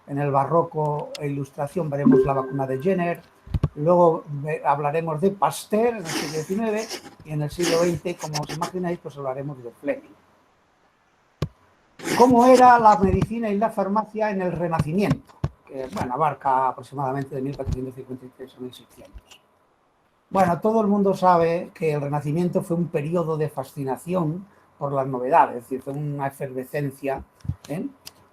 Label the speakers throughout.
Speaker 1: en el barroco e ilustración veremos la vacuna de Jenner, luego hablaremos de Pasteur en el siglo XIX y en el siglo XX, como os imagináis, pues hablaremos de Fleming. ¿Cómo era la medicina y la farmacia en el Renacimiento? Que, bueno, abarca aproximadamente de 1453 a 1600. Bueno, todo el mundo sabe que el Renacimiento fue un periodo de fascinación por las novedades, es decir, fue una efervescencia.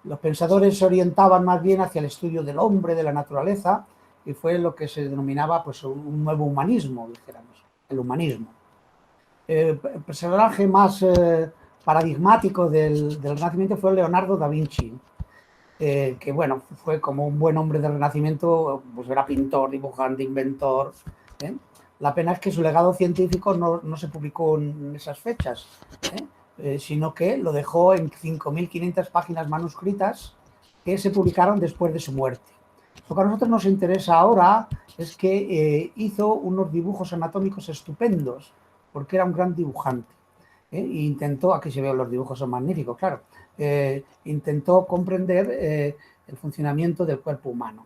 Speaker 1: Los pensadores se orientaban más bien hacia el estudio del hombre, de la naturaleza, y fue lo que se denominaba pues, un nuevo humanismo, dijéramos, el humanismo. El personaje más paradigmático del Renacimiento fue Leonardo da Vinci, que bueno, fue como un buen hombre del Renacimiento, pues era pintor, dibujante, inventor. La pena es que su legado científico no se publicó en esas fechas, sino que lo dejó en 5.500 páginas manuscritas que se publicaron después de su muerte. Lo que a nosotros nos interesa ahora es que hizo unos dibujos anatómicos estupendos, porque era un gran dibujante. E intentó, aquí se ven los dibujos, son magníficos, claro, intentó comprender el funcionamiento del cuerpo humano.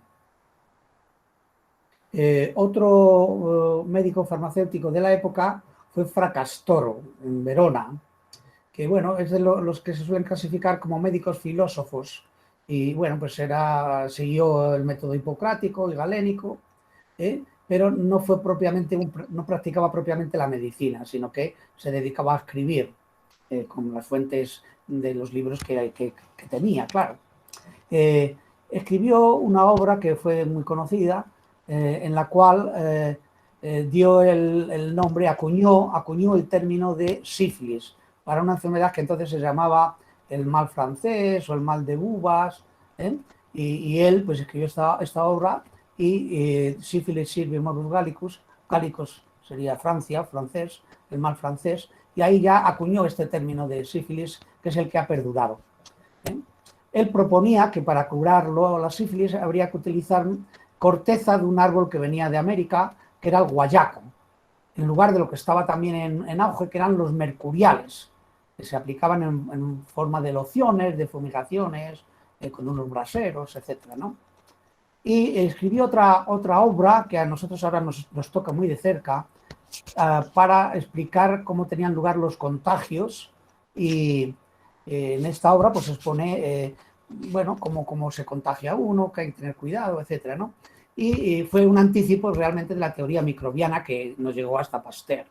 Speaker 1: Otro médico farmacéutico de la época fue Fracastoro, en Verona, que bueno, es de los que se suelen clasificar como médicos filósofos, y bueno, pues siguió el método hipocrático y galénico, pero no fue propiamente no practicaba propiamente la medicina, sino que se dedicaba a escribir con las fuentes de los libros que tenía, claro. Escribió una obra que fue muy conocida, en la cual dio el nombre, acuñó el término de sífilis para una enfermedad que entonces se llamaba el mal francés o el mal de uvas, y él pues escribió esta obra, y sífilis sirve morbus gallicus, gallicus sería Francia, francés, el mal francés, y ahí ya acuñó este término de sífilis, que es el que ha perdurado. Él proponía que para curarlo la sífilis habría que utilizar corteza de un árbol que venía de América, que era el guayaco, en lugar de lo que estaba también en auge, que eran los mercuriales, que se aplicaban en forma de lociones, de fumigaciones, con unos braseros, etc., ¿no? Y escribió otra obra que a nosotros ahora nos toca muy de cerca, para explicar cómo tenían lugar los contagios, y en esta obra pues expone bueno, cómo se contagia uno, que hay que tener cuidado, etcétera, ¿no? Y fue un anticipo realmente de la teoría microbiana que nos llegó hasta Pasteur.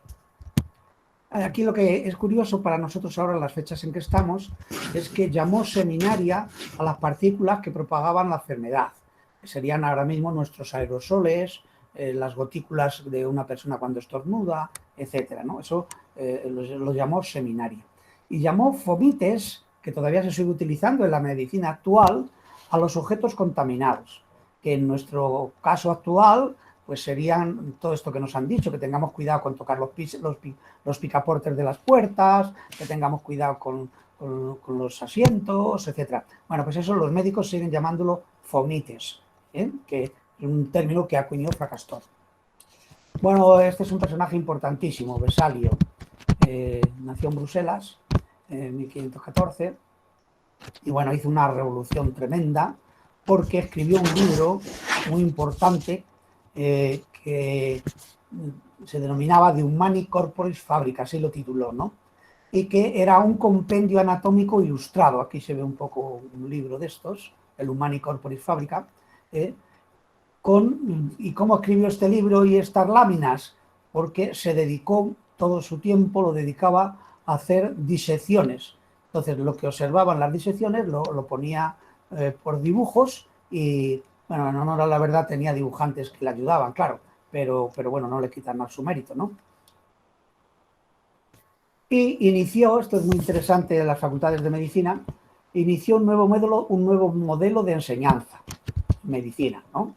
Speaker 1: Aquí lo que es curioso para nosotros ahora, en las fechas en que estamos, es que llamó seminaria a las partículas que propagaban la enfermedad, que serían ahora mismo nuestros aerosoles, las gotículas de una persona cuando estornuda, etcétera, ¿no? Eso lo llamó seminaria. Y llamó fomites, que todavía se sigue utilizando en la medicina actual, a los objetos contaminados, que en nuestro caso actual pues serían todo esto que nos han dicho, que tengamos cuidado con tocar los picaportes de las puertas, que tengamos cuidado con los asientos, etcétera. Bueno, pues eso los médicos siguen llamándolo fomites, que es un término que acuñó Fracastor. Bueno, este es un personaje importantísimo, Vesalio. Nació en Bruselas en 1514 y bueno, hizo una revolución tremenda porque escribió un libro muy importante que se denominaba De Humani Corporis Fabrica, así lo tituló, ¿no? Y que era un compendio anatómico ilustrado. Aquí se ve un poco un libro de estos, el Humani Corporis Fabrica. ¿Y cómo escribió este libro y estas láminas? Porque se dedicó, todo su tiempo lo dedicaba a hacer disecciones. Entonces, lo que observaban las disecciones lo ponía por dibujos, y, bueno, en honor a la verdad tenía dibujantes que le ayudaban, claro, pero bueno, no le quitan más su mérito, ¿no? Y inició, esto es muy interesante en las facultades de medicina, inició un nuevo modelo de enseñanza, medicina, ¿no?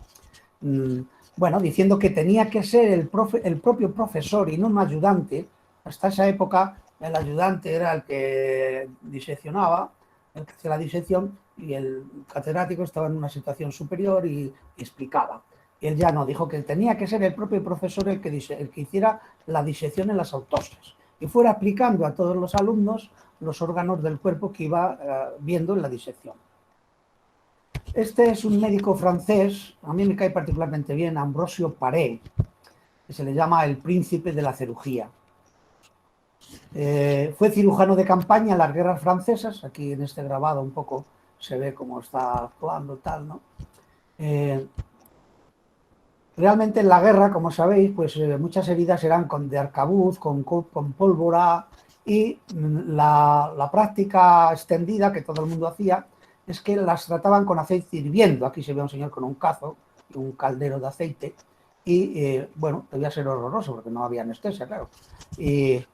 Speaker 1: Bueno, diciendo que tenía que ser el propio profesor y no un ayudante. Hasta esa época el ayudante era el que diseccionaba, el que hacía la disección, y el catedrático estaba en una situación superior y explicaba. Y él ya no, dijo que tenía que ser el propio profesor el que hiciera la disección en las autopsias y fuera aplicando a todos los alumnos los órganos del cuerpo que iba viendo en la disección. Este es un médico francés, a mí me cae particularmente bien, Ambrosio Paré, que se le llama el príncipe de la cirugía. Fue cirujano de campaña en las guerras francesas, aquí en este grabado un poco se ve cómo está actuando tal, ¿no? Realmente en la guerra, como sabéis, pues muchas heridas eran de arcabuz, con pólvora, y la práctica extendida que todo el mundo hacía es que las trataban con aceite hirviendo. Aquí se ve a un señor con un cazo y un caldero de aceite y, bueno, debía ser horroroso porque no había anestesia, claro. Y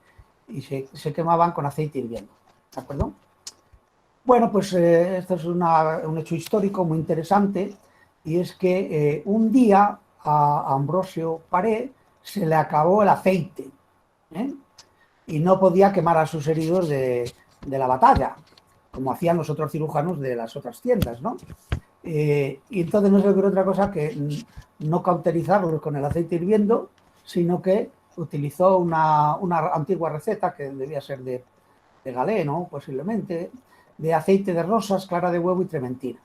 Speaker 1: se quemaban con aceite hirviendo, ¿de acuerdo? Bueno, pues esto es un hecho histórico muy interesante, y es que un día a Ambrosio Paré se le acabó el aceite, ¿eh? Y no podía quemar a sus heridos de la batalla, como hacían los otros cirujanos de las otras tiendas, ¿no? Y entonces no se le ocurrió otra cosa que no cauterizarlos con el aceite hirviendo, sino que utilizó una antigua receta que debía ser de galeno, posiblemente, de aceite de rosas, clara de huevo y trementina.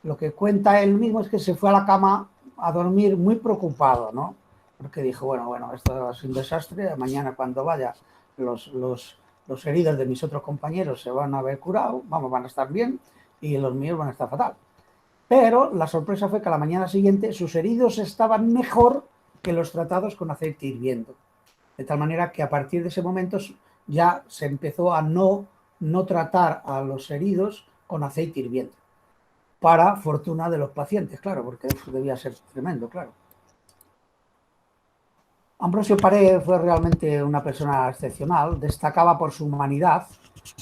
Speaker 1: Lo que cuenta él mismo es que se fue a la cama a dormir muy preocupado, ¿no? Porque dijo, bueno, esto es un desastre, mañana cuando vaya los heridos de mis otros compañeros se van a haber curado, van a estar bien, y los míos van a estar fatal. Pero la sorpresa fue que a la mañana siguiente sus heridos estaban mejor que los tratados con aceite hirviendo. De tal manera que a partir de ese momento ya se empezó a no tratar a los heridos con aceite hirviendo. Para fortuna de los pacientes, claro, porque eso debía ser tremendo, claro. Ambrosio Paré fue realmente una persona excepcional, destacaba por su humanidad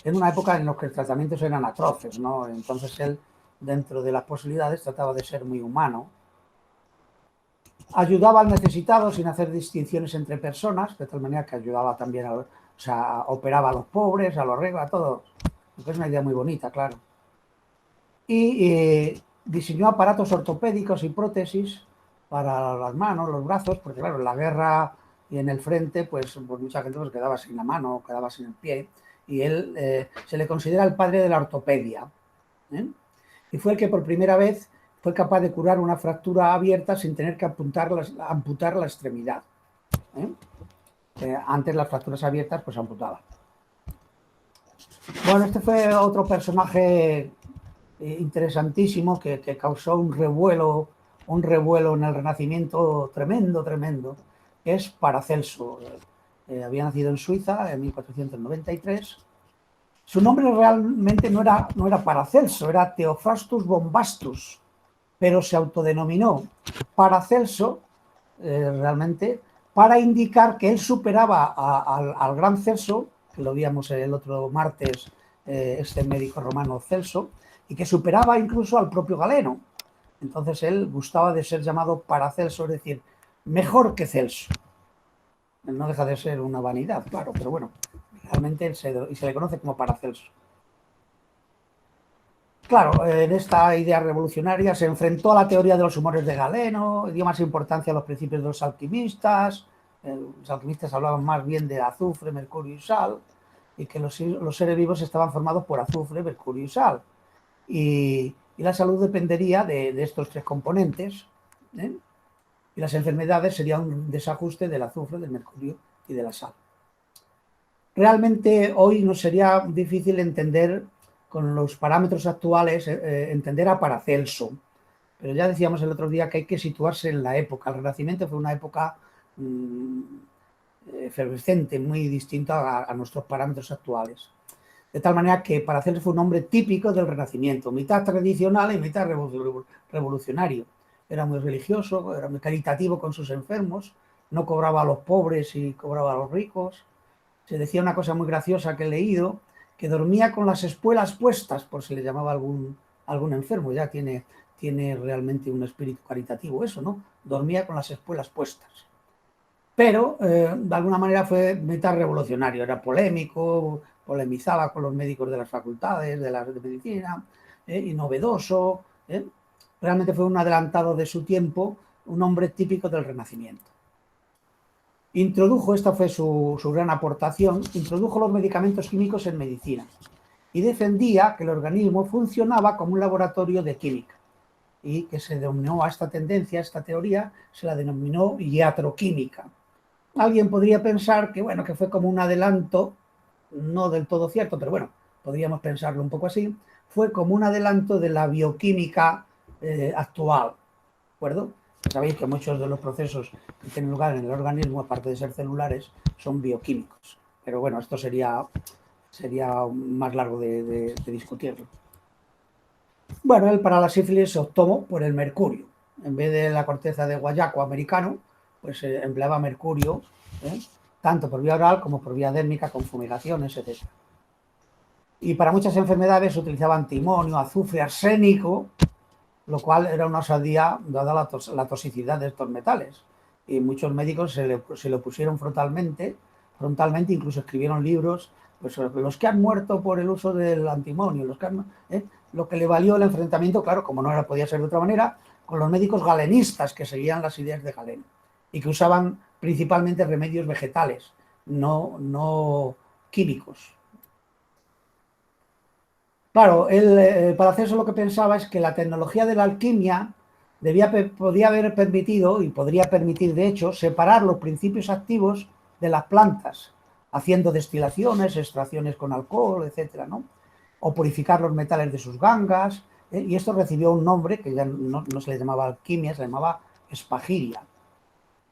Speaker 1: en una época en la que los tratamientos eran atroces, ¿no? Entonces él, dentro de las posibilidades, trataba de ser muy humano. Ayudaba al necesitado sin hacer distinciones entre personas, de tal manera que ayudaba también o sea, operaba a los pobres, a los ricos, a todos. Es una idea muy bonita, claro. Y diseñó aparatos ortopédicos y prótesis para las manos, los brazos, porque claro, en la guerra y en el frente, pues mucha gente pues, quedaba sin la mano, quedaba sin el pie, y él se le considera el padre de la ortopedia, ¿eh? Y fue el que por primera vez fue capaz de curar una fractura abierta sin tener que amputar la extremidad, ¿eh? Antes las fracturas abiertas pues amputaban. Bueno, este fue otro personaje interesantísimo que causó un revuelo en el Renacimiento tremendo, que es Paracelso. Había nacido en Suiza en 1493. Su nombre realmente no era Paracelso, era Theophrastus Bombastus, pero se autodenominó Paracelso realmente para indicar que él superaba al gran Celso, que lo vimos el otro martes, este médico romano Celso, y que superaba incluso al propio Galeno. Entonces él gustaba de ser llamado Paracelso, es decir, mejor que Celso. No deja de ser una vanidad, claro, pero bueno, realmente se le conoce como Paracelso. Claro, en esta idea revolucionaria se enfrentó a la teoría de los humores de Galeno, dio más importancia a los principios de los alquimistas. Los alquimistas hablaban más bien de azufre, mercurio y sal, y que los seres vivos estaban formados por azufre, mercurio y sal. Y la salud dependería de estos tres componentes, ¿eh? Y las enfermedades serían un desajuste del azufre, del mercurio y de la sal. Realmente hoy nos sería difícil entender, con los parámetros actuales, entender a Paracelso, pero ya decíamos el otro día que hay que situarse en la época. El Renacimiento fue una época efervescente, muy distinta a nuestros parámetros actuales. De tal manera que Paracelso fue un hombre típico del Renacimiento, mitad tradicional y mitad revolucionario. Era muy religioso, era muy caritativo con sus enfermos, no cobraba a los pobres y cobraba a los ricos. Se decía una cosa muy graciosa que he leído, que dormía con las espuelas puestas, por si le llamaba algún enfermo. Ya tiene realmente un espíritu caritativo eso, ¿no? Dormía con las espuelas puestas. Pero de alguna manera fue mitad revolucionario, era polémico, polemizaba con los médicos de las facultades, de medicina, y novedoso. Realmente fue un adelantado de su tiempo, un hombre típico del Renacimiento. Esta fue su gran aportación, introdujo los medicamentos químicos en medicina y defendía que el organismo funcionaba como un laboratorio de química. y que se denominó a esta tendencia, a esta teoría, se la denominó iatroquímica. Alguien podría pensar que, bueno, que fue como un adelanto, no del todo cierto, pero bueno, podríamos pensarlo un poco así, fue como un adelanto de la bioquímica actual, ¿de acuerdo? Sabéis que muchos de los procesos que tienen lugar en el organismo, aparte de ser celulares, son bioquímicos. Pero bueno, esto sería más largo de discutirlo. Bueno, él para la sífilis se optó por el mercurio. En vez de la corteza de guayaco americano, pues se empleaba mercurio, ¿eh? Tanto por vía oral como por vía dérmica, con fumigaciones, etc. Y para muchas enfermedades se utilizaba antimonio, azufre, arsénico, lo cual era una osadía dada la toxicidad de estos metales. Y muchos médicos se lo pusieron frontalmente, incluso escribieron libros, pues los que han muerto por el uso del antimonio, lo que le valió el enfrentamiento, claro, como no podía ser de otra manera, con los médicos galenistas que seguían las ideas de Galeno y que usaban principalmente remedios vegetales, no químicos. Claro, él para hacer eso lo que pensaba es que la tecnología de la alquimia podía haber permitido, y podría permitir de hecho, separar los principios activos de las plantas, haciendo destilaciones, extracciones con alcohol, etcétera, ¿no? O purificar los metales de sus gangas, y esto recibió un nombre que ya no se le llamaba alquimia, se le llamaba espagiria.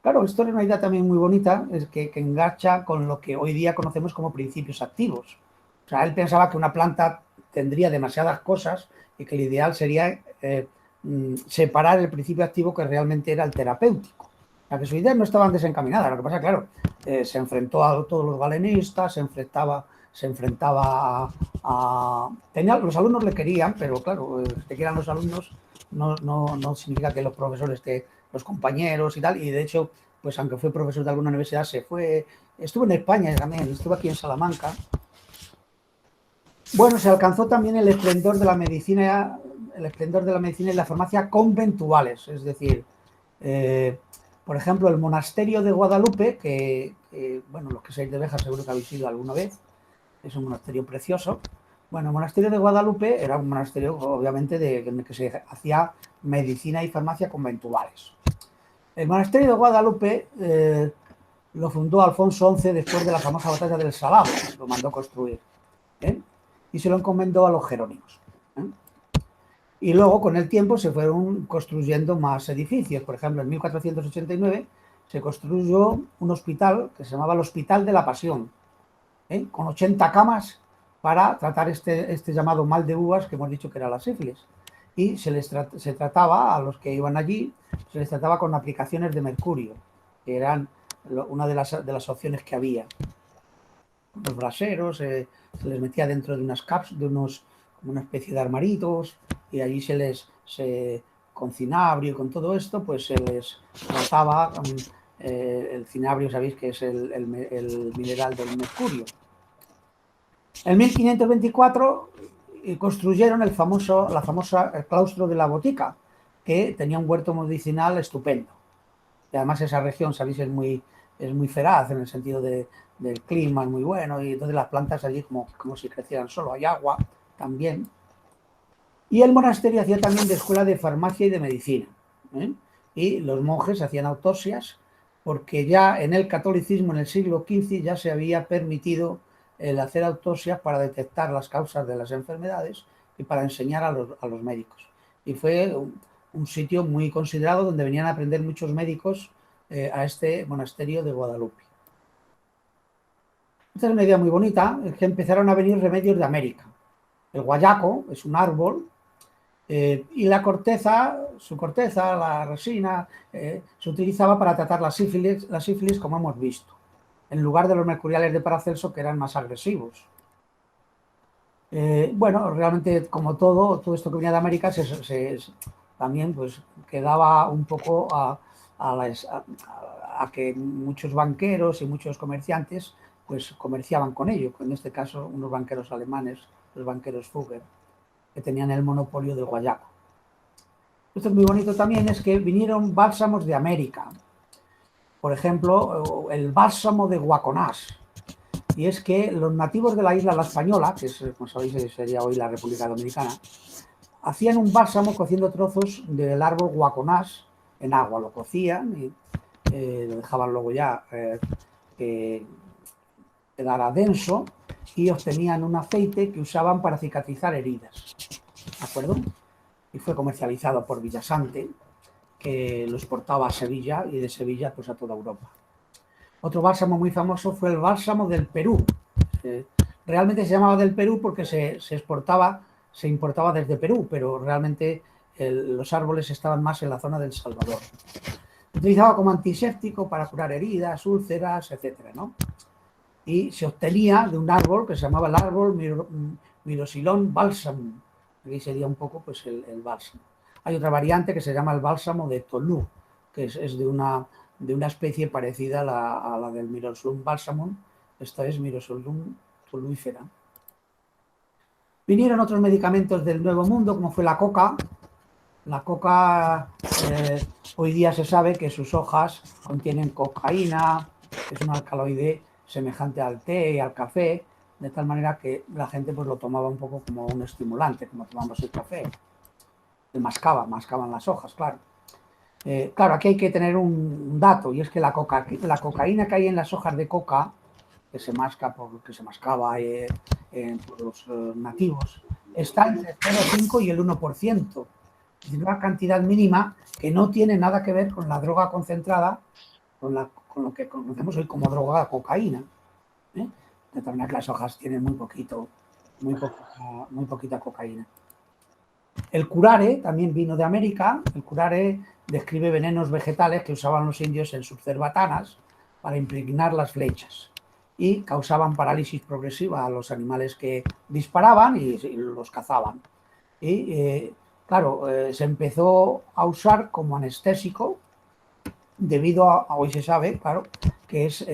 Speaker 1: Claro, esto es una idea también muy bonita, es que engancha con lo que hoy día conocemos como principios activos. O sea, él pensaba que una planta tendría demasiadas cosas y que lo ideal sería separar el principio activo que realmente era el terapéutico. O sea, que sus ideas no estaban desencaminadas. Lo que pasa, claro, se enfrentó a todos los galenistas, se enfrentaba los alumnos le querían, pero claro, que quieran los alumnos no significa que los profesores, los compañeros y tal, y de hecho, pues aunque fue profesor de alguna universidad, se fue, estuvo en España también, estuvo aquí en Salamanca. Bueno, se alcanzó también el esplendor de la medicina y la farmacia conventuales, es decir, por ejemplo, el monasterio de Guadalupe, bueno, los que seáis de Béjar seguro que habéis ido alguna vez, es un monasterio precioso. Bueno, el monasterio de Guadalupe era un monasterio, obviamente, en el que se hacía medicina y farmacia conventuales. El monasterio de Guadalupe lo fundó Alfonso XI después de la famosa batalla del Salado, lo mandó construir, y se lo encomendó a los jerónimos. Y luego, con el tiempo, se fueron construyendo más edificios. Por ejemplo, en 1489 se construyó un hospital que se llamaba el Hospital de la Pasión, con 80 camas para tratar este llamado mal de uvas que hemos dicho que era la sífilis. Y se trataba, a los que iban allí, se les trataba con aplicaciones de mercurio, que eran una de las opciones que había. Los braseros, se les metía dentro de unas cápsulas, como una especie de armaritos, y allí con cinabrio y con todo esto, pues se les trataba. El cinabrio, sabéis que es el mineral del mercurio. En 1524 construyeron el famosa claustro de la Botica, que tenía un huerto medicinal estupendo. Y además esa región, sabéis, es muy feraz en el sentido del clima, es muy bueno, y entonces las plantas allí como si crecieran solo, hay agua también. Y el monasterio hacía también de escuela de farmacia y de medicina, y los monjes hacían autopsias, porque ya en el catolicismo, en el siglo XV, ya se había permitido el hacer autopsias para detectar las causas de las enfermedades y para enseñar a los médicos. Y fue un sitio muy considerado donde venían a aprender muchos médicos a este monasterio de Guadalupe. Esta es una idea muy bonita, es que empezaron a venir remedios de América. El guayaco es un árbol y su corteza, la resina, se utilizaba para tratar la sífilis, como hemos visto, en lugar de los mercuriales de Paracelso, que eran más agresivos. Bueno, realmente, como todo esto que venía de América también pues quedaba un poco a que muchos banqueros y muchos comerciantes pues comerciaban con ello, en este caso unos banqueros alemanes, los banqueros Fugger, que tenían el monopolio del guayaco. Esto es muy bonito también, es que vinieron bálsamos de América. Por ejemplo, el bálsamo de Guaconás. Y es que los nativos de la isla La Española, que es, como sabéis, sería hoy la República Dominicana, hacían un bálsamo cociendo trozos del árbol guaconás en agua, lo cocían y lo dejaban luego ya que quedara denso y obtenían un aceite que usaban para cicatrizar heridas, ¿de acuerdo? Y fue comercializado por Villasante, que lo exportaba a Sevilla y de Sevilla pues a toda Europa. Otro bálsamo muy famoso fue el bálsamo del Perú. Realmente se llamaba del Perú porque se importaba desde Perú, pero realmente los árboles estaban más en la zona del Salvador. Se utilizaba como antiséptico para curar heridas, úlceras, etcétera, ¿no? Y se obtenía de un árbol que se llamaba el árbol Myrocilon balsamum. Aquí sería un poco pues el bálsamo. Hay otra variante que se llama el bálsamo de Tolú, que es de una especie parecida a la del Myrocilum balsamum. Esta es Myrocilum toluífera. Vinieron otros medicamentos del Nuevo Mundo, como fue la coca. La coca, hoy día se sabe que sus hojas contienen cocaína, que es un alcaloide semejante al té y al café, de tal manera que la gente pues lo tomaba un poco como un estimulante, como tomamos el café. Mascaban las hojas, claro. Claro, aquí hay que tener un dato, y es que la cocaína que hay en las hojas de coca, que se mascaba por los nativos, está entre el 0,5 y el 1%. Es una cantidad mínima que no tiene nada que ver con la droga concentrada, con lo que conocemos hoy como droga cocaína. De tal manera que las hojas tienen muy poquita cocaína. El curare también vino de América. El curare describe venenos vegetales que usaban los indios en sus cerbatanas para impregnar las flechas y causaban parálisis progresiva a los animales que disparaban y los cazaban. Y claro, se empezó a usar como anestésico debido hoy se sabe, claro, que es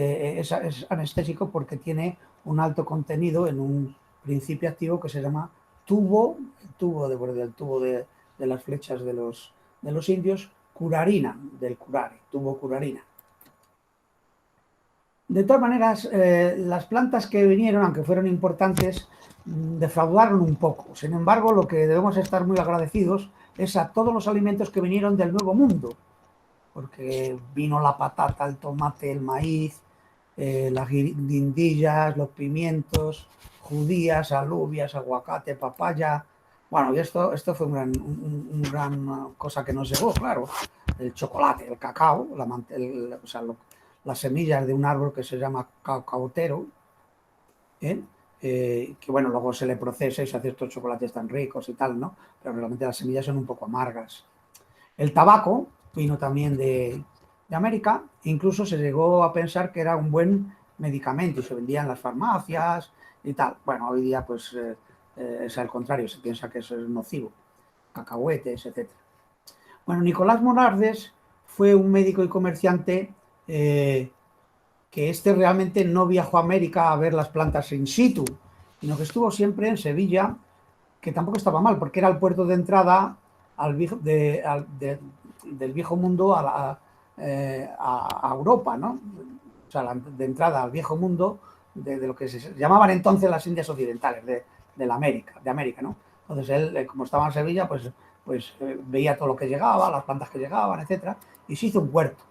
Speaker 1: anestésico porque tiene un alto contenido en un principio activo que se llama el tubo de las flechas de los indios, curarina, del curare, tubo curarina. De todas maneras, las plantas que vinieron, aunque fueron importantes, defraudaron un poco. Sin embargo, lo que debemos estar muy agradecidos es a todos los alimentos que vinieron del Nuevo Mundo, porque vino la patata, el tomate, el maíz, las guindillas, los pimientos, judías, alubias, aguacate, papaya. Bueno, y esto fue una gran cosa que nos llegó, claro. El chocolate, el cacao, las semillas de un árbol que se llama cacaotero, que bueno, luego se le procesa y se hace estos chocolates tan ricos y tal, ¿no? Pero realmente las semillas son un poco amargas. El tabaco vino también de América, incluso se llegó a pensar que era un buen medicamento y se vendía en las farmacias y tal. Bueno, hoy día pues es al contrario, se piensa que eso es nocivo, cacahuetes, etc. Bueno, Nicolás Monardes fue un médico y comerciante que realmente no viajó a América a ver las plantas in situ, sino que estuvo siempre en Sevilla, que tampoco estaba mal, porque era el puerto de entrada del viejo mundo a Europa, ¿no? O sea, de entrada al viejo mundo de lo que se llamaban entonces las Indias Occidentales, de América, ¿no? Entonces él, como estaba en Sevilla, pues veía todo lo que llegaba, las plantas que llegaban, etcétera, y se hizo un huerto.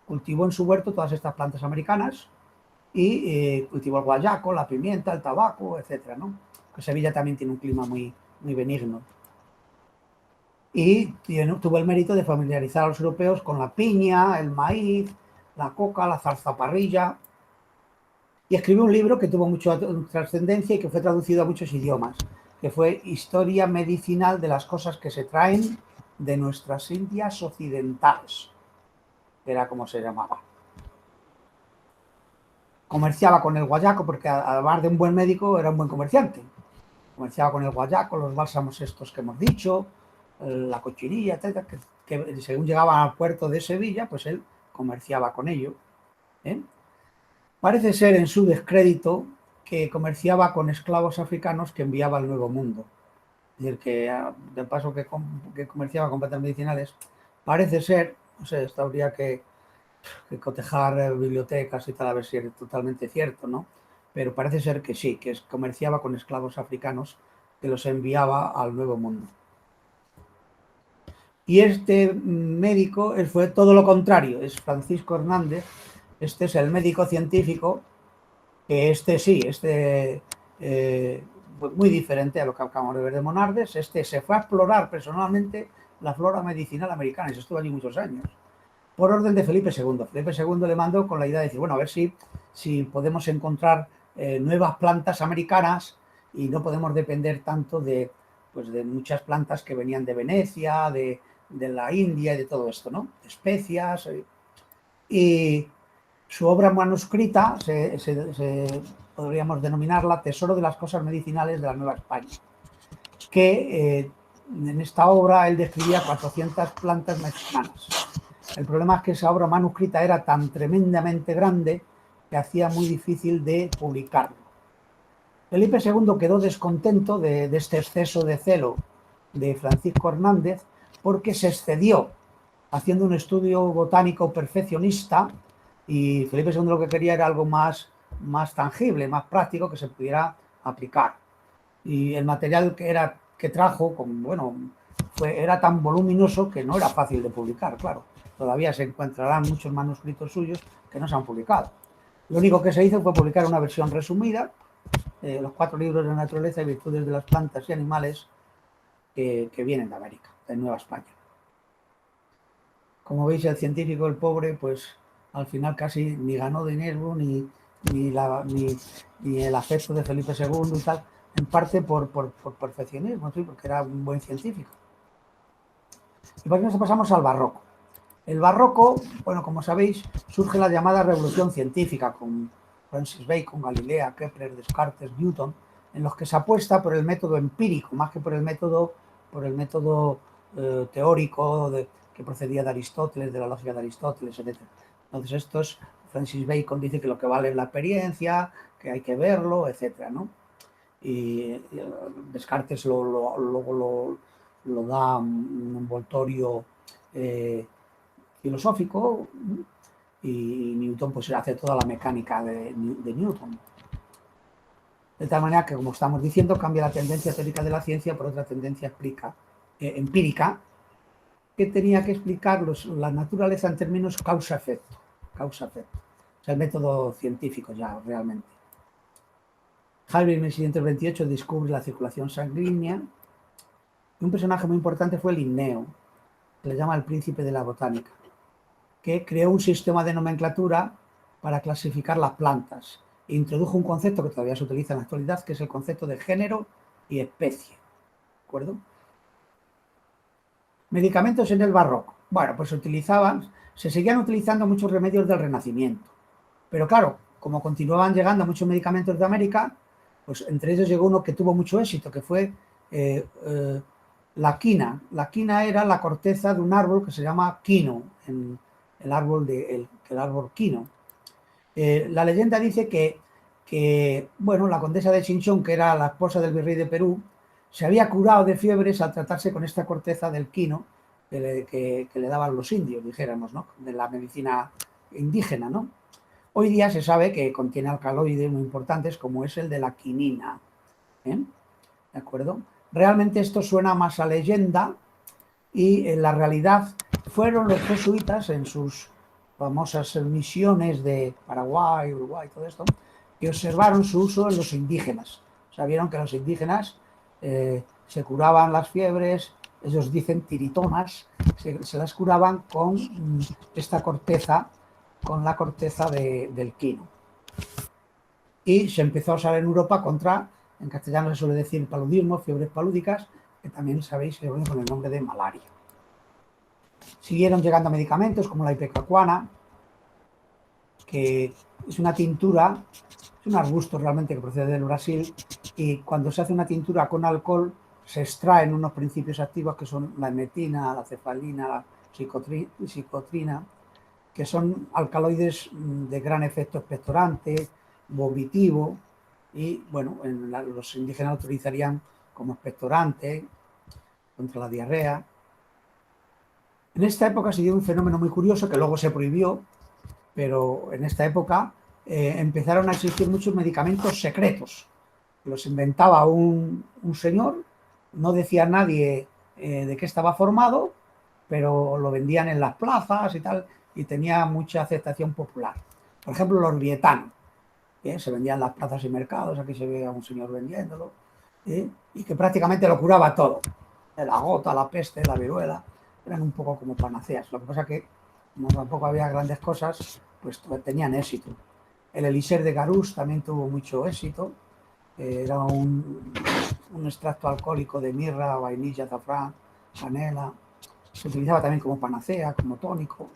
Speaker 1: Cultivó en su huerto todas estas plantas americanas y cultivó el guayaco, la pimienta, el tabaco, etcétera, ¿no? Que Sevilla también tiene un clima muy benigno. Y tuvo el mérito de familiarizar a los europeos con la piña, el maíz, la coca, la zarzaparrilla. Y escribió un libro que tuvo mucha trascendencia y que fue traducido a muchos idiomas, que fue Historia medicinal de las cosas que se traen de nuestras Indias occidentales, que era como se llamaba. Comerciaba con el guayaco porque además de un buen médico era un buen comerciante. Comerciaba con el guayaco, los bálsamos estos que hemos dicho, la cochinilla, etcétera, que según llegaban al puerto de Sevilla, pues él comerciaba con ello. Parece ser en su descrédito que comerciaba con esclavos africanos que enviaba al Nuevo Mundo. Es decir, que del paso que comerciaba con plantas medicinales, parece ser, no sé, esto habría que cotejar bibliotecas y tal, a ver si es totalmente cierto, ¿no? Pero parece ser que sí, que comerciaba con esclavos africanos que los enviaba al Nuevo Mundo. Y este médico fue todo lo contrario, es Francisco Hernández. Este es el médico científico, que muy diferente a lo que acabamos de ver de Monardes. Este se fue a explorar personalmente la flora medicinal americana y se estuvo allí muchos años, por orden de Felipe II. Felipe II le mandó con la idea de decir, bueno, a ver si podemos encontrar nuevas plantas americanas y no podemos depender tanto de muchas plantas que venían de Venecia, de la India y de todo esto, ¿no? Especias. Y su obra manuscrita podríamos denominarla Tesoro de las cosas medicinales de la Nueva España, que en esta obra él describía 400 plantas mexicanas. El problema es que esa obra manuscrita era tan tremendamente grande que hacía muy difícil de publicarlo. Felipe II quedó descontento de este exceso de celo de Francisco Hernández porque se excedió haciendo un estudio botánico perfeccionista, y Felipe II lo que quería era algo más tangible, más práctico, que se pudiera aplicar. Y el material que trajo, era tan voluminoso que no era fácil de publicar, claro. Todavía se encontrarán muchos manuscritos suyos que no se han publicado. Lo único que se hizo fue publicar una versión resumida, los 4 libros de naturaleza y virtudes de las plantas y animales que vienen de América, de Nueva España. Como veis, el científico, el pobre, pues al final casi ni ganó dinero, ni el afecto de Felipe II y tal, en parte por perfeccionismo, ¿sí? Porque era un buen científico. Y por eso pasamos al barroco. El barroco, bueno, como sabéis, surge la llamada revolución científica con Francis Bacon, Galilea, Kepler, Descartes, Newton, en los que se apuesta por el método empírico, más que por el método teórico que procedía de Aristóteles, de la lógica de Aristóteles, etc. Entonces Francis Bacon dice que lo que vale es la experiencia, que hay que verlo, etc., ¿no? Y Descartes lo da un envoltorio filosófico, y Newton pues hace toda la mecánica de Newton. De tal manera que, como estamos diciendo, cambia la tendencia teórica de la ciencia por otra tendencia empírica, que tenía que explicar la naturaleza en términos causa-efecto. Causa-efecto. O sea, el método científico ya, realmente. Harvey en 1628 descubre la circulación sanguínea, y un personaje muy importante fue Linneo, que le llama el príncipe de la botánica, que creó un sistema de nomenclatura para clasificar las plantas e introdujo un concepto que todavía se utiliza en la actualidad, que es el concepto de género y especie. ¿De acuerdo? Medicamentos en el barroco. Bueno, pues se seguían utilizando muchos remedios del Renacimiento. Pero claro, como continuaban llegando muchos medicamentos de América, pues entre ellos llegó uno que tuvo mucho éxito, que fue la quina. La quina era la corteza de un árbol que se llama quino, el árbol quino. La leyenda dice que la condesa de Chinchón, que era la esposa del virrey de Perú, se había curado de fiebres al tratarse con esta corteza del quino que le daban los indios, dijéramos, ¿no? De la medicina indígena, ¿no? Hoy día se sabe que contiene alcaloides muy importantes, como es el de la quinina. ¿De acuerdo? Realmente esto suena más a leyenda, y en la realidad fueron los jesuitas, en sus famosas misiones de Paraguay, Uruguay, todo esto, que observaron su uso en los indígenas. O sea, vieron que los indígenas se curaban las fiebres, ellos dicen tiritonas, se las curaban con esta corteza, con la corteza del quino. Y se empezó a usar en Europa en castellano se suele decir paludismo, fiebres palúdicas, que también sabéis que viene con el nombre de malaria. Siguieron llegando medicamentos como la ipecacuana, que es una tintura, es un arbusto realmente que procede del Brasil, y cuando se hace una tintura con alcohol se extraen unos principios activos que son la emetina, la cefalina, la psicotrina, que son alcaloides de gran efecto expectorante, vomitivo, y bueno, los indígenas lo utilizarían como expectorante contra la diarrea. En esta época se dio un fenómeno muy curioso que luego se prohibió, pero en esta época empezaron a existir muchos medicamentos secretos. Los inventaba un señor, no decía a nadie de qué estaba formado, pero lo vendían en las plazas y tal, y tenía mucha aceptación popular. Por ejemplo, los orvietano, se vendían en las plazas y mercados, aquí se ve a un señor vendiéndolo, y que prácticamente lo curaba todo. La gota, la peste, la viruela, eran un poco como panaceas. Lo que pasa que, como tampoco había grandes cosas, pues tenían éxito. El elixir de Garús también tuvo mucho éxito. Era un extracto alcohólico de mirra, vainilla, azafrán, canela. Se utilizaba también como panacea, como tónico.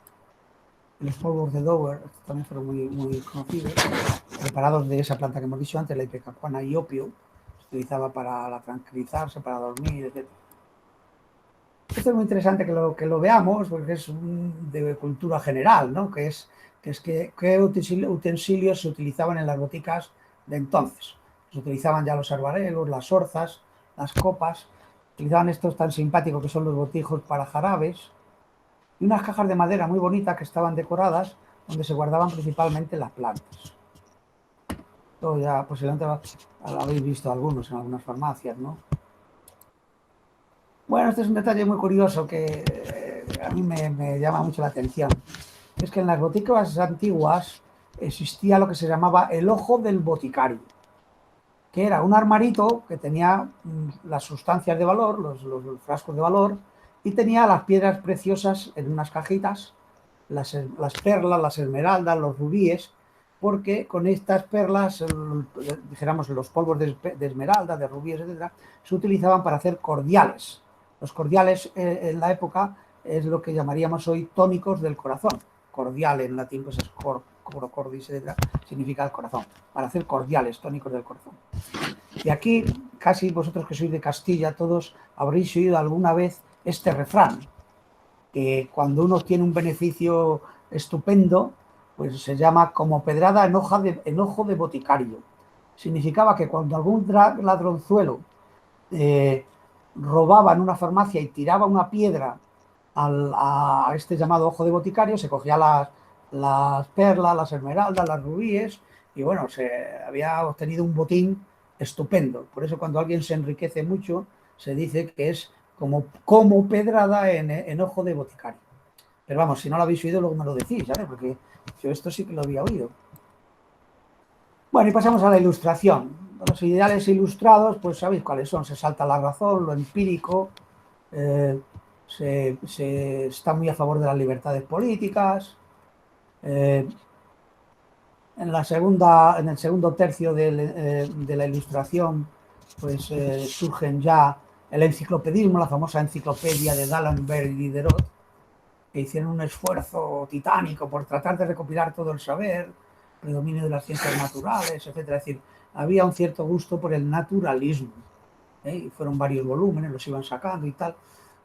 Speaker 1: Los polvos de Dover también fueron muy conocidos, preparados de esa planta que hemos dicho antes, la ipecacuana y opio. Se utilizaba para tranquilizarse, para dormir, etc. Esto es muy interesante que lo veamos, porque es de cultura general, ¿no? Qué utensilios se utilizaban en las boticas de entonces. Se utilizaban ya los arbarelos, las orzas, las copas, utilizaban estos tan simpáticos que son los botijos para jarabes, y unas cajas de madera muy bonitas que estaban decoradas, donde se guardaban principalmente las plantas. Esto ya posiblemente lo habéis visto algunos en algunas farmacias, ¿no? Bueno, este es un detalle muy curioso que a mí me llama mucho la atención. Es que en las boticas antiguas existía lo que se llamaba el ojo del boticario, que era un armarito que tenía las sustancias de valor, los frascos de valor, y tenía las piedras preciosas en unas cajitas, las perlas, las esmeraldas, los rubíes, porque con estas perlas, dijéramos los polvos de esmeralda, de rubíes, etc., se utilizaban para hacer cordiales. Los cordiales en la época es lo que llamaríamos hoy tónicos del corazón. Cordial en latín pues es cordis, etc., significa el corazón, para hacer cordiales, tónicos del corazón. Y aquí, casi vosotros que sois de Castilla, todos habréis oído alguna vez este refrán, que cuando uno tiene un beneficio estupendo, pues se llama como pedrada en ojo de boticario. Significaba que cuando algún ladronzuelo robaba en una farmacia y tiraba una piedra a este llamado ojo de boticario, se cogía las perlas, las esmeraldas, las rubíes, y bueno, se había obtenido un botín estupendo. Por eso cuando alguien se enriquece mucho, se dice que es como pedrada en ojo de boticario. Pero vamos, si no lo habéis oído, luego me lo decís, ¿sabes? Porque yo esto sí que lo había oído. Bueno, y pasamos a la ilustración. Los ideales ilustrados, pues sabéis cuáles son. Se salta la razón, lo empírico, se está muy a favor de las libertades políticas. En el segundo tercio de la ilustración, pues surgen ya el enciclopedismo, la famosa enciclopedia de D'Alembert y Diderot, que hicieron un esfuerzo titánico por tratar de recopilar todo el saber, predominio de las ciencias naturales, etc. Es decir, había un cierto gusto por el naturalismo, y fueron varios volúmenes, los iban sacando y tal.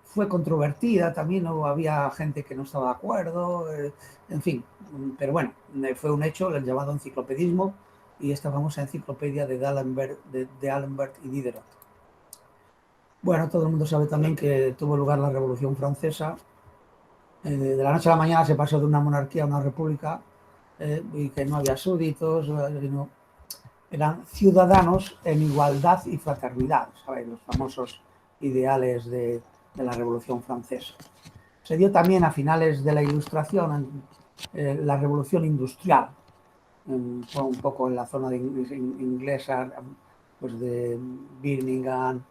Speaker 1: Fue controvertida también, había gente que no estaba de acuerdo, en fin, pero bueno, fue un hecho el llamado enciclopedismo y esta famosa enciclopedia de D'Alembert y Diderot. Bueno, todo el mundo sabe también que tuvo lugar la Revolución Francesa. De la noche a la mañana se pasó de una monarquía a una república, y que no había súbditos, sino eran ciudadanos en igualdad y fraternidad, ¿sabéis? Los famosos ideales de la Revolución Francesa. Se dio también a finales de la Ilustración la Revolución Industrial, fue un poco en la zona inglesa, pues de Birmingham,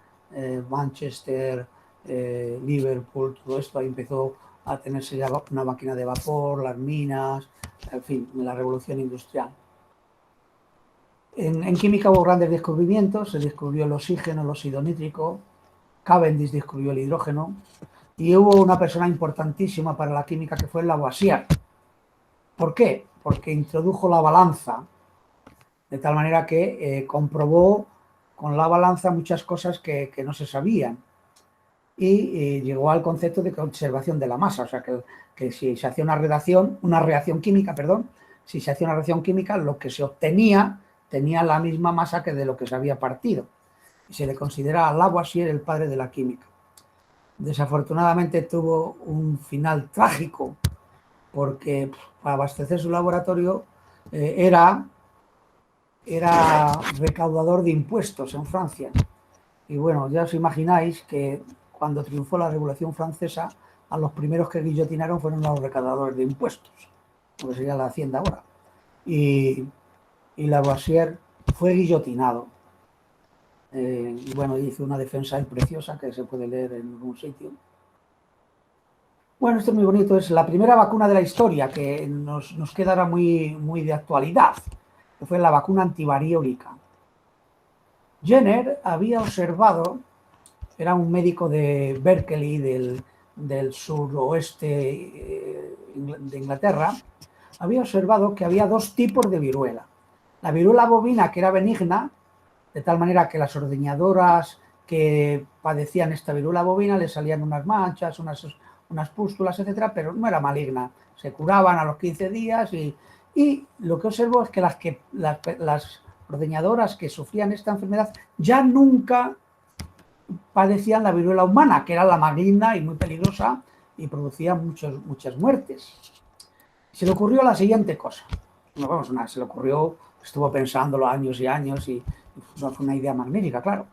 Speaker 1: Manchester, Liverpool, todo esto. Ahí empezó a tenerse ya una máquina de vapor, las minas, en fin, la revolución industrial. En química hubo grandes descubrimientos, se descubrió el oxígeno, el óxido nítrico, Cavendish descubrió el hidrógeno, y hubo una persona importantísima para la química que fue Lavoisier. ¿Por qué? Porque introdujo la balanza, de tal manera que comprobó con la balanza muchas cosas que no se sabían, y llegó al concepto de conservación de la masa, o sea que si se hacía una reacción química, si se hacía una reacción química, lo que se obtenía tenía la misma masa que de lo que se había partido, y se le considera a Lavoisier el padre de la química. Desafortunadamente tuvo un final trágico, porque para abastecer su laboratorio era recaudador de impuestos en Francia. Y bueno, ya os imagináis que cuando triunfó la Revolución Francesa, a los primeros que guillotinaron fueron los recaudadores de impuestos, lo que sería la Hacienda ahora. Y Lavoisier fue guillotinado. Y bueno, hizo una defensa preciosa que se puede leer en algún sitio. Bueno, esto es muy bonito, es la primera vacuna de la historia que nos quedará muy de actualidad, que fue la vacuna antivariólica. Jenner había observado, era un médico de Berkeley, del suroeste de Inglaterra, había observado que había dos tipos de viruela. La viruela bovina, que era benigna, de tal manera que las ordeñadoras que padecían esta viruela bovina les salían unas manchas, unas pústulas, etcétera, pero no era maligna. Se curaban a los 15 días y lo que observó es que las ordeñadoras que sufrían esta enfermedad ya nunca padecían la viruela humana, que era la maligna y muy peligrosa y producía muchas muertes. Se le ocurrió la siguiente cosa. No, vamos, nada, se le ocurrió, estuvo pensándolo años y años y fue una idea magnífica, claro.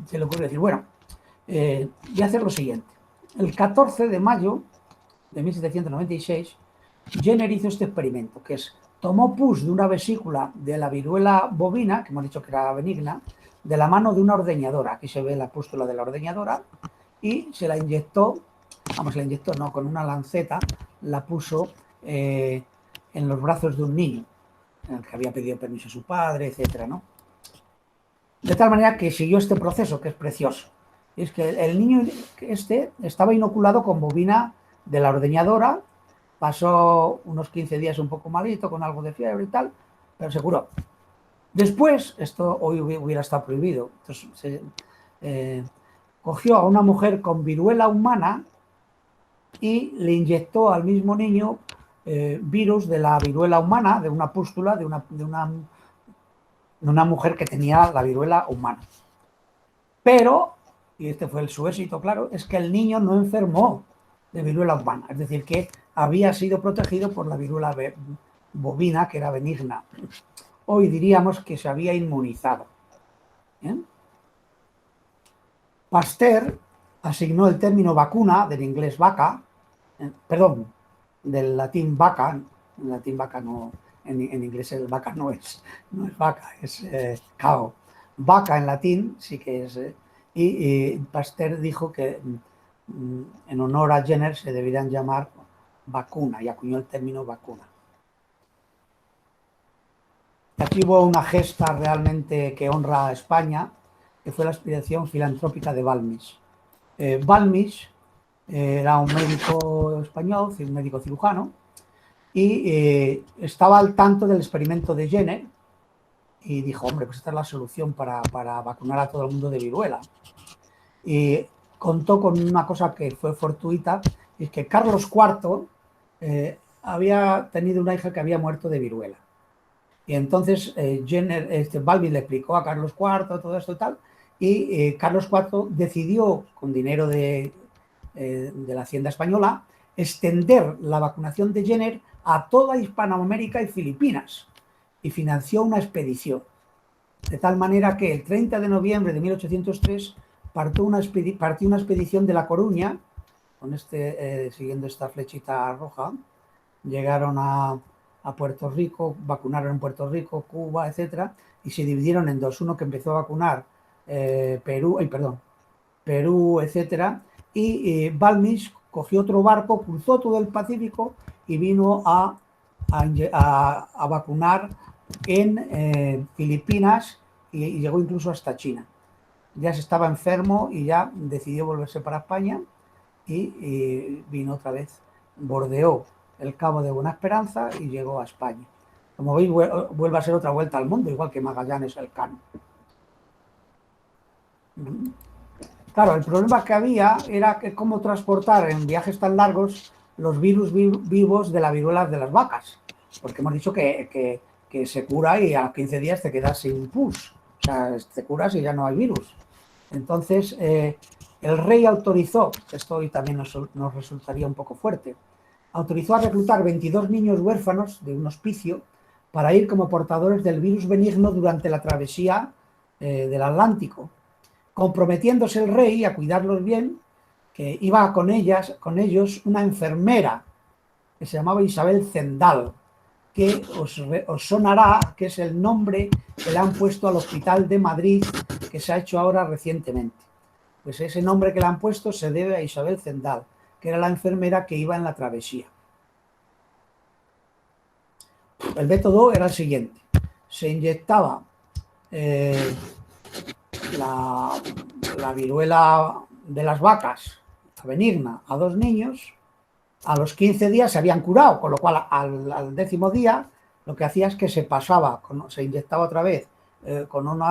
Speaker 1: Se le ocurrió decir, bueno, voy a hacer lo siguiente. El 14 de mayo de 1796, Jenner hizo este experimento, que es, tomó pus de una vesícula de la viruela bovina, que hemos dicho que era benigna, de la mano de una ordeñadora. Aquí se ve la pústula de la ordeñadora, y se la inyectó, no, con una lanceta, la puso en los brazos de un niño, en el que había pedido permiso a su padre, etcétera, ¿no? De tal manera que siguió este proceso, que es precioso. Es que el niño estaba inoculado con bovina de la ordeñadora, pasó unos 15 días un poco malito, con algo de fiebre y tal, pero se curó. Después, esto hoy hubiera estado prohibido, entonces cogió a una mujer con viruela humana y le inyectó al mismo niño virus de la viruela humana, de una pústula, de una mujer que tenía la viruela humana. Pero, y este fue su éxito, claro, es que el niño no enfermó de viruela humana, es decir, que había sido protegido por la viruela bovina, que era benigna. Hoy diríamos que se había inmunizado. ¿Bien? Pasteur asignó el término vacuna, del inglés vaca, perdón, del latín vaca, en latín vaca no, en inglés el vaca no es vaca, es cow. Vaca en latín sí que es, y Pasteur dijo que en honor a Jenner se deberían llamar vacuna, y acuñó el término vacuna. Aquí hubo una gesta realmente que honra a España, que fue la aspiración filantrópica de Balmis. Balmis era un médico español, un médico cirujano, y estaba al tanto del experimento de Jenner y dijo, hombre, pues esta es la solución para vacunar a todo el mundo de viruela. Y contó con una cosa que fue fortuita, y es que Carlos IV había tenido una hija que había muerto de viruela. Y entonces Balmis le explicó a Carlos IV todo esto y tal, y Carlos IV decidió, con dinero de la Hacienda Española, extender la vacunación de Jenner a toda Hispanoamérica y Filipinas, y financió una expedición. De tal manera que el 30 de noviembre de 1803 partió una expedición de La Coruña, siguiendo esta flechita roja, llegaron a Puerto Rico, vacunaron en Puerto Rico, Cuba, etcétera, y se dividieron en dos. Uno que empezó a vacunar Perú, etcétera, y Balmis cogió otro barco, cruzó todo el Pacífico y vino a vacunar en Filipinas y llegó incluso hasta China. Ya se estaba enfermo y ya decidió volverse para España y vino otra vez, bordeó el Cabo de Buena Esperanza y llegó a España. Como veis, vuelve a ser otra vuelta al mundo, igual que Magallanes Elcano. Claro, el problema que había era que cómo transportar en viajes tan largos los virus vivos de la viruela de las vacas, porque hemos dicho que se cura y a 15 días te quedas sin pus, o sea, te curas y ya no hay virus. Entonces, el rey autorizó, esto hoy también nos resultaría un poco fuerte, autorizó a reclutar 22 niños huérfanos de un hospicio para ir como portadores del virus benigno durante la travesía del Atlántico, comprometiéndose el rey a cuidarlos bien, que iba con ellos una enfermera que se llamaba Isabel Zendal, que os sonará, que es el nombre que le han puesto al Hospital de Madrid, que se ha hecho ahora recientemente. Pues ese nombre que le han puesto se debe a Isabel Zendal, que era la enfermera que iba en la travesía. El método era el siguiente: se inyectaba la viruela de las vacas, la benigna, a 2 niños. A los 15 días se habían curado, con lo cual al 10º día lo que hacía es que se pasaba, se inyectaba otra vez con un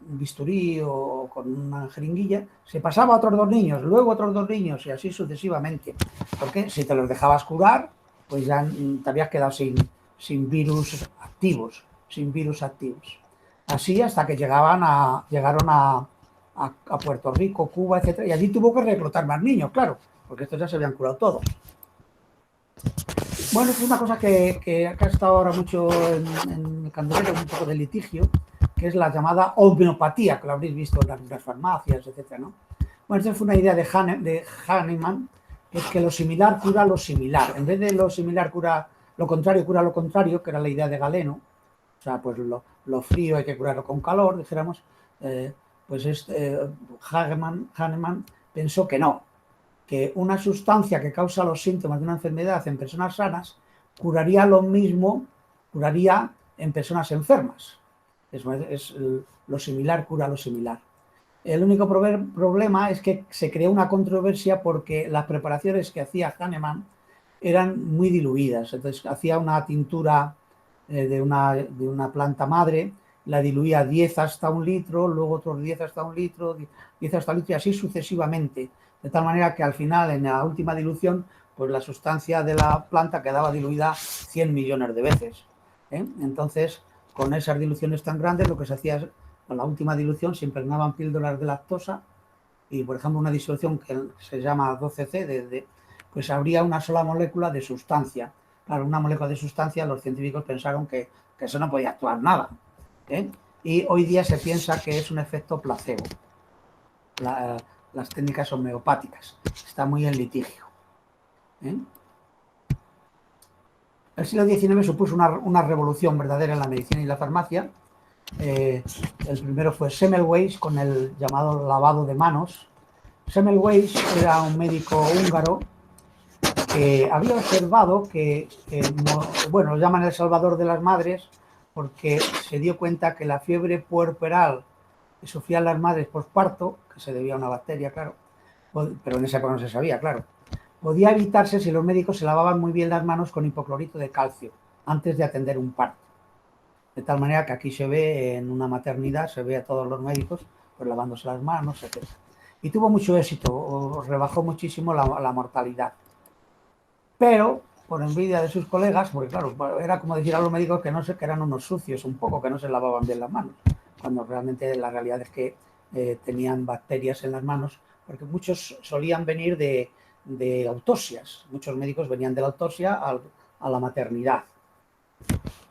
Speaker 1: bisturí o con una jeringuilla, se pasaba a otros 2 niños, luego otros 2 niños y así sucesivamente. Porque si te los dejabas curar, pues ya te habías quedado sin virus activos, Así hasta que llegaron a Puerto Rico, Cuba, etcétera, y allí tuvo que reclutar más niños, claro, porque estos ya se habían curado todos. Bueno, es una cosa que ha estado ahora mucho en el candelero, un poco de litigio, que es la llamada homeopatía, que lo habréis visto en las farmacias, etcétera, ¿no? Bueno, esta fue una idea de Hahnemann, que es que lo similar cura lo similar. En vez de lo similar cura lo contrario, cura lo contrario, que era la idea de Galeno. O sea, pues lo frío hay que curarlo con calor, dijéramos. Pues Hahnemann pensó que no, que una sustancia que causa los síntomas de una enfermedad en personas sanas curaría lo mismo, curaría en personas enfermas. Lo similar cura lo similar. El único problema es que se creó una controversia porque las preparaciones que hacía Hahnemann eran muy diluidas. Entonces hacía una tintura de una planta madre, la diluía 10 hasta 1 litro, luego otros 10 hasta 1 litro, 10 hasta 1 litro y así sucesivamente. De tal manera que al final, en la última dilución, pues la sustancia de la planta quedaba diluida 100 millones de veces. Entonces, con esas diluciones tan grandes, lo que se hacía es, con la última dilución, se impregnaban píldoras de lactosa y, por ejemplo, una disolución que se llama 12C, pues habría una sola molécula de sustancia. Claro, una molécula de sustancia, los científicos pensaron que eso no podía actuar nada. Y hoy día se piensa que es un efecto placebo. Las técnicas homeopáticas. Está muy en litigio. El siglo XIX supuso una revolución verdadera en la medicina y la farmacia. El primero fue Semmelweis con el llamado lavado de manos. Semmelweis era un médico húngaro que había observado lo llaman el salvador de las madres porque se dio cuenta que la fiebre puerperal que sufrían las madres posparto, que se debía a una bacteria, claro, pero en esa época no se sabía, claro, podía evitarse si los médicos se lavaban muy bien las manos con hipoclorito de calcio antes de atender un parto. De tal manera que aquí se ve en una maternidad, se ve a todos los médicos pues lavándose las manos, etc. Y tuvo mucho éxito, rebajó muchísimo la mortalidad. Pero, por envidia de sus colegas, porque claro, era como decir a los médicos que eran unos sucios un poco, que no se lavaban bien las manos, cuando realmente la realidad es que tenían bacterias en las manos, porque muchos solían venir de autopsias, muchos médicos venían de la autopsia a la maternidad.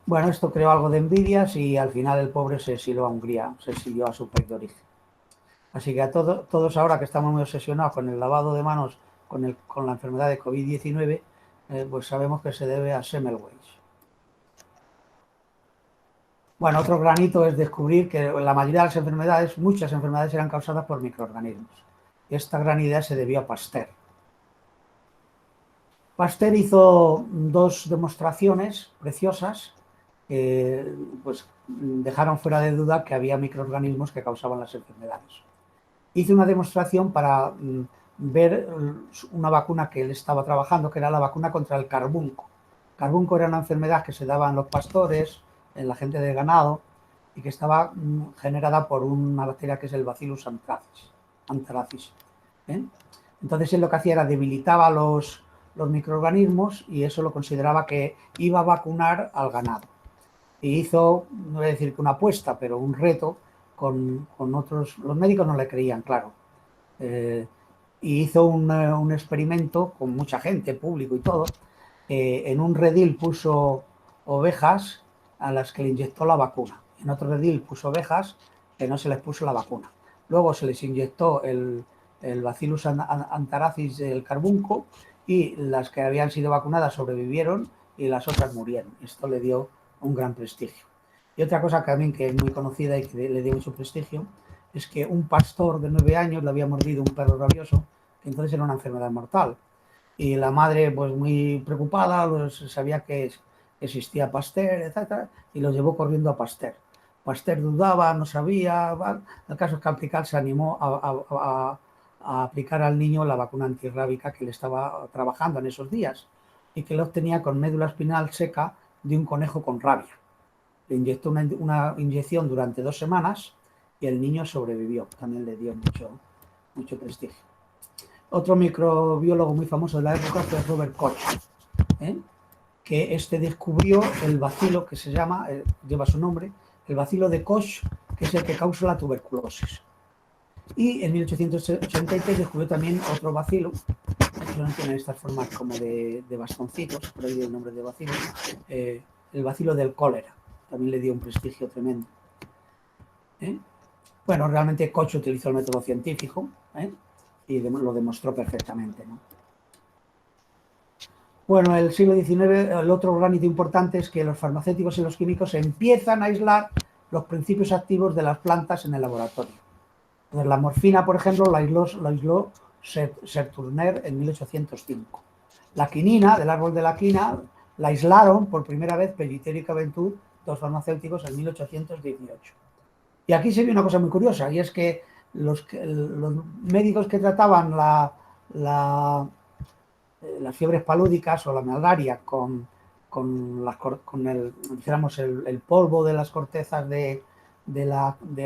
Speaker 1: Bueno, esto creó algo de envidias y al final el pobre se exilió a Hungría, se exilió a su país de origen. Así que a todos ahora que estamos muy obsesionados con el lavado de manos, con la enfermedad de COVID-19, pues sabemos que se debe a Semmelweis. Bueno, otro granito es descubrir que la mayoría de las enfermedades, muchas enfermedades eran causadas por microorganismos. Y esta gran idea se debió a Pasteur. Pasteur hizo 2 demostraciones preciosas que pues, dejaron fuera de duda que había microorganismos que causaban las enfermedades. Hizo una demostración para ver una vacuna que él estaba trabajando, que era la vacuna contra el carbunco. El carbunco era una enfermedad que se daba en los pastores, en la gente de ganado, y que estaba generada por una bacteria que es el Bacillus anthracis. Entonces él lo que hacía era debilitaba los microorganismos y eso lo consideraba que iba a vacunar al ganado. Y hizo, no voy a decir que una apuesta, pero un reto con otros. Los médicos no le creían, claro. Y hizo un experimento con mucha gente, público y todo. En un redil puso ovejas a las que le inyectó la vacuna. En otro redil puso ovejas que no se les puso la vacuna. luego se les inyectó el Bacillus anthracis del carbunco y las que habían sido vacunadas sobrevivieron y las otras murieron. Esto le dio un gran prestigio. Y otra cosa también que es muy conocida y que le dio mucho prestigio es que un pastor de 9 años le había mordido un perro rabioso, que entonces era una enfermedad mortal. Y la madre, pues muy preocupada, pues, sabía que existía Pasteur, etc., y lo llevó corriendo a Pasteur. Pasteur dudaba, no sabía. ¿Vale? El caso es que Aplicar se animó a aplicar al niño la vacuna antirrábica que le estaba trabajando en esos días y que lo obtenía con médula espinal seca de un conejo con rabia. Le inyectó una inyección durante 2 semanas y el niño sobrevivió. También le dio mucho prestigio. Otro microbiólogo muy famoso de la época fue Robert Koch, que descubrió el bacilo que se llama, lleva su nombre, el bacilo de Koch, que es el que causa la tuberculosis. Y en 1883 descubrió también otro bacilo, que no tienen estas formas como de bastoncitos, por ahí el nombre de bacilo, el bacilo del cólera. También le dio un prestigio tremendo. Bueno, realmente Koch utilizó el método científico, y lo demostró perfectamente, ¿no? Bueno, el siglo XIX, el otro gran hito importante es que los farmacéuticos y los químicos empiezan a aislar los principios activos de las plantas en el laboratorio. Entonces, la morfina, por ejemplo, la aisló Serturner en 1805. La quinina, del árbol de la quina, la aislaron por primera vez Pellicer y Caventou, dos farmacéuticos, en 1818. Y aquí se ve una cosa muy curiosa, y es que los médicos que trataban las fiebres palúdicas o la malaria con el polvo de las cortezas del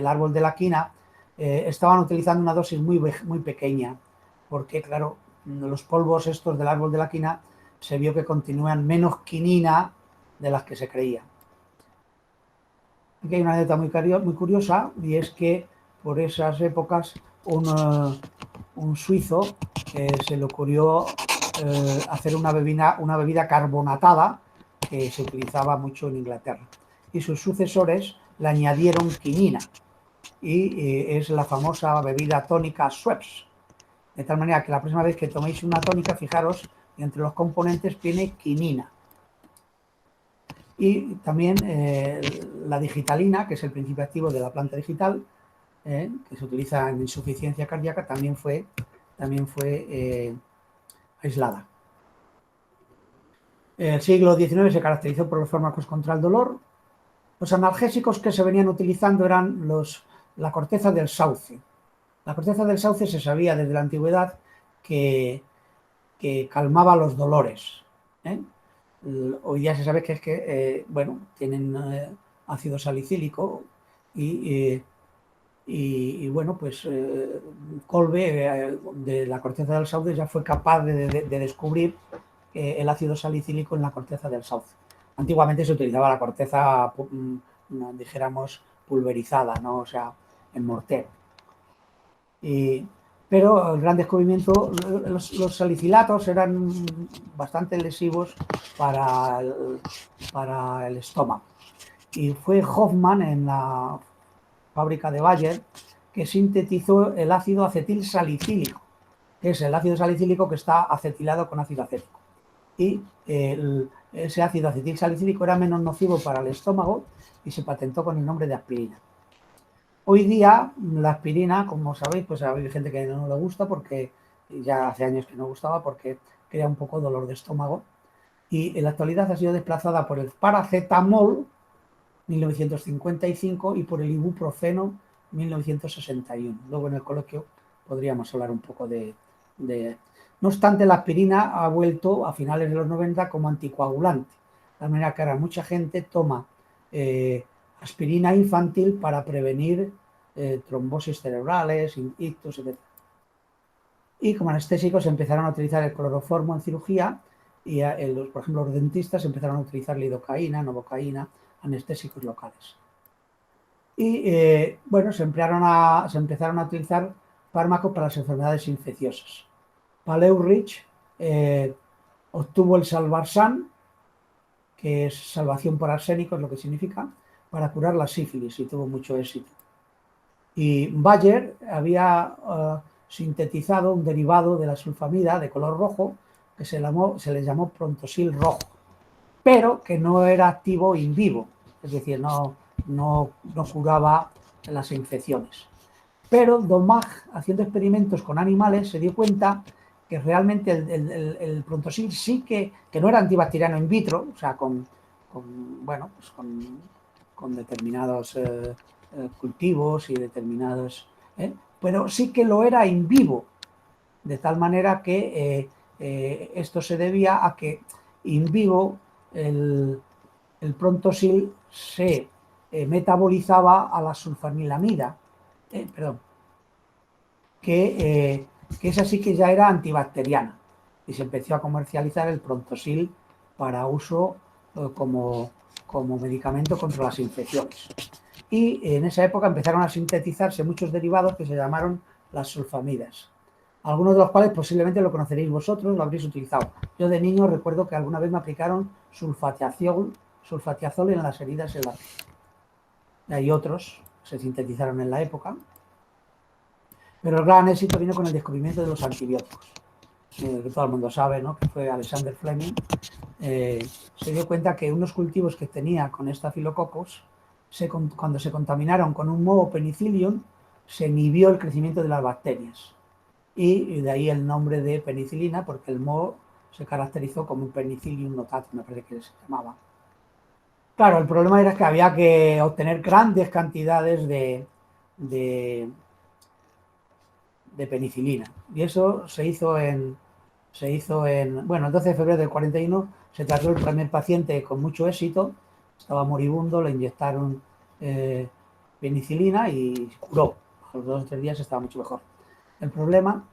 Speaker 1: árbol de la quina, estaban utilizando una dosis muy pequeña, porque claro, los polvos estos del árbol de la quina se vio que contenían menos quinina de las que se creía. Aquí hay una anécdota muy curiosa, y es que por esas épocas un suizo se le ocurrió hacer una bebida carbonatada que se utilizaba mucho en Inglaterra, y sus sucesores le añadieron quinina, y es la famosa bebida tónica Schweppes. De tal manera que la próxima vez que toméis una tónica, fijaros, entre los componentes tiene quinina. Y también la digitalina, que es el principio activo de la planta digital, que se utiliza en insuficiencia cardíaca, también fue aislada. El siglo XIX se caracterizó por los fármacos contra el dolor. Los analgésicos que se venían utilizando eran la corteza del sauce. La corteza del sauce se sabía desde la antigüedad que calmaba los dolores. Hoy día se sabe que tienen ácido salicílico y bueno, pues Kolbe de la corteza del sauce ya fue capaz de descubrir el ácido salicílico en la corteza del sauce. Antiguamente se utilizaba la corteza, dijéramos, pulverizada, ¿no? O sea, en mortero. Pero el gran descubrimiento, los salicilatos eran bastante lesivos para el estómago. Y fue Hoffmann, en la fábrica de Bayer, que sintetizó el ácido acetil salicílico, que es el ácido salicílico que está acetilado con ácido acético. Y ese ácido acetil salicílico era menos nocivo para el estómago y se patentó con el nombre de aspirina. Hoy día la aspirina, como sabéis, pues hay gente que no le gusta, porque ya hace años que no gustaba, porque crea un poco dolor de estómago, y en la actualidad ha sido desplazada por el paracetamol 1955 y por el ibuprofeno 1961. Luego en el coloquio podríamos hablar un poco de... No obstante, la aspirina ha vuelto a finales de los 90 como anticoagulante, de manera que ahora mucha gente toma aspirina infantil para prevenir trombosis cerebrales, ictus, etc. Y como anestésicos empezaron a utilizar el cloroformo en cirugía, y por ejemplo los dentistas empezaron a utilizar lidocaína, novocaína, anestésicos locales. Y bueno, se empezaron a utilizar fármacos para las enfermedades infecciosas. Paleurig obtuvo el Salvarsan, que es salvación por arsénico, es lo que significa, para curar la sífilis, y tuvo mucho éxito. Y Bayer había sintetizado un derivado de la sulfamida de color rojo que se le llamó prontosil rojo, pero que no era activo in vivo, es decir, no curaba las infecciones. Pero Don Mag, haciendo experimentos con animales, se dio cuenta que realmente el prontosil sí que no era antibacteriano in vitro, o sea, bueno, pues con determinados cultivos y determinados... pero sí que lo era in vivo, de tal manera que esto se debía a que in vivo el prontosil se metabolizaba a la sulfanilamida, perdón, que esa sí que ya era antibacteriana y se empezó a comercializar el prontosil para uso como medicamento contra las infecciones. Y en esa época empezaron a sintetizarse muchos derivados que se llamaron las sulfamidas, algunos de los cuales posiblemente lo conoceréis vosotros, lo habréis utilizado. Yo de niño recuerdo que alguna vez me aplicaron sulfatiazol en las heridas en la piel. Y hay otros que se sintetizaron en la época, pero el gran éxito vino con el descubrimiento de los antibióticos, que todo el mundo sabe, ¿no? Que fue Alexander Fleming. Se dio cuenta que unos cultivos que tenía con Staphylococcus, cuando se contaminaron con un moho penicillium, se inhibió el crecimiento de las bacterias. Y de ahí el nombre de penicilina, porque el moho se caracterizó como un penicillium notatum, me parece que se llamaba. Claro, el problema era que había que obtener grandes cantidades de penicilina. Y eso se hizo bueno, el 12 de febrero del 41 se trató el primer paciente con mucho éxito, estaba moribundo, le inyectaron penicilina y curó. A los 2 o 3 días estaba mucho mejor. El problema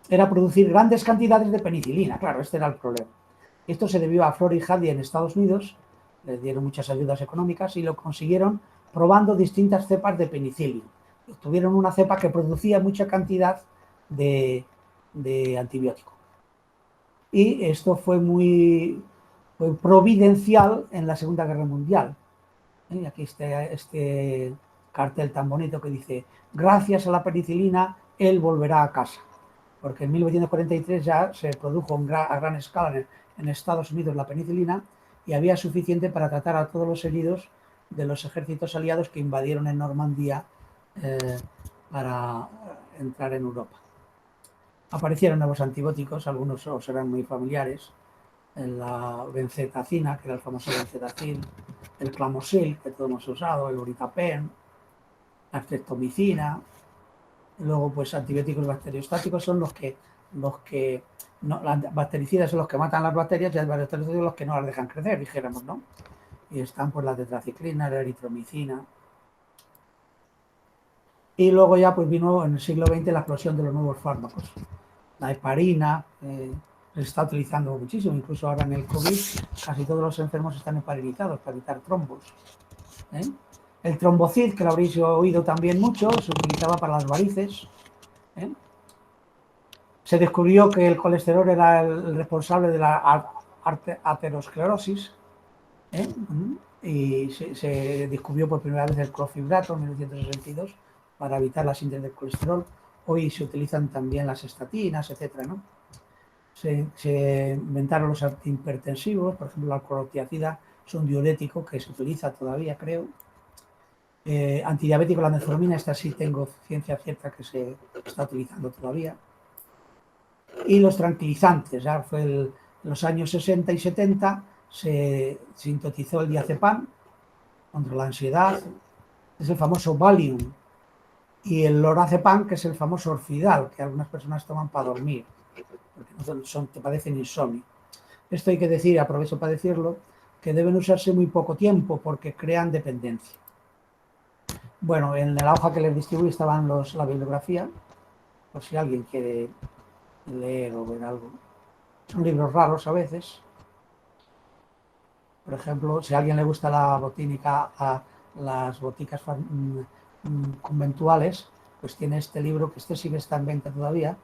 Speaker 1: era producir grandes cantidades de penicilina, claro, este era el problema. Esto se debió a Florey Hardy en Estados Unidos, les dieron muchas ayudas económicas y lo consiguieron probando distintas cepas de penicillium. Tuvieron una cepa que producía mucha cantidad de antibiótico. Y esto fue fue providencial en la Segunda Guerra Mundial. Y aquí está este cartel tan bonito que dice: gracias a la penicilina, él volverá a casa. Porque en 1943 ya se produjo a gran escala en Estados Unidos la penicilina y había suficiente para tratar a todos los heridos de los ejércitos aliados que invadieron en Normandía para entrar en Europa. Aparecieron nuevos antibióticos, algunos os eran muy familiares, la benzetacina, que era el famoso benzetacil, el clamosil, que todos hemos usado, el uritapen, la streptomicina. Luego, pues antibióticos bacteriostáticos son los que no, las bactericidas son los que matan las bacterias y los bactericidas son los que no las dejan crecer, dijéramos, ¿no? Y están pues la tetraciclina, la eritromicina. Y luego ya pues vino en el siglo XX la explosión de los nuevos fármacos. La heparina se está utilizando muchísimo, incluso ahora en el COVID casi todos los enfermos están heparinizados para evitar trombos. El trombocid, que lo habréis oído también mucho, se utilizaba para las varices. Se descubrió que el colesterol era el responsable de la aterosclerosis. Y se descubrió por primera vez el clorfibrato en 1962 para evitar la síntesis del colesterol. Hoy se utilizan también las estatinas, etc., ¿no? Se inventaron los antihipertensivos, por ejemplo, la clorotiazida es un diurético que se utiliza todavía, creo. Antidiabético, la metformina, esta sí tengo ciencia cierta que se está utilizando todavía. Y los tranquilizantes, ya fue en los años 60 y 70 se sintetizó el diazepam contra la ansiedad, es el famoso Valium, y el lorazepam, que es el famoso Orfidal, que algunas personas toman para dormir, porque te padecen insomnio. Esto hay que decir, aprovecho para decirlo, que deben usarse muy poco tiempo porque crean dependencia. Bueno, en la hoja que les distribuí estaban la bibliografía, por si alguien quiere leer o ver algo. Son libros raros a veces. Por ejemplo, si a alguien le gusta la botánica, las boticas conventuales, pues tiene este libro, que este sí que está en venta todavía,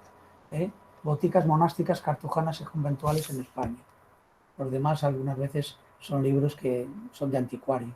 Speaker 1: Boticas monásticas, cartujanas y conventuales en España. Los demás algunas veces son libros que son de anticuario.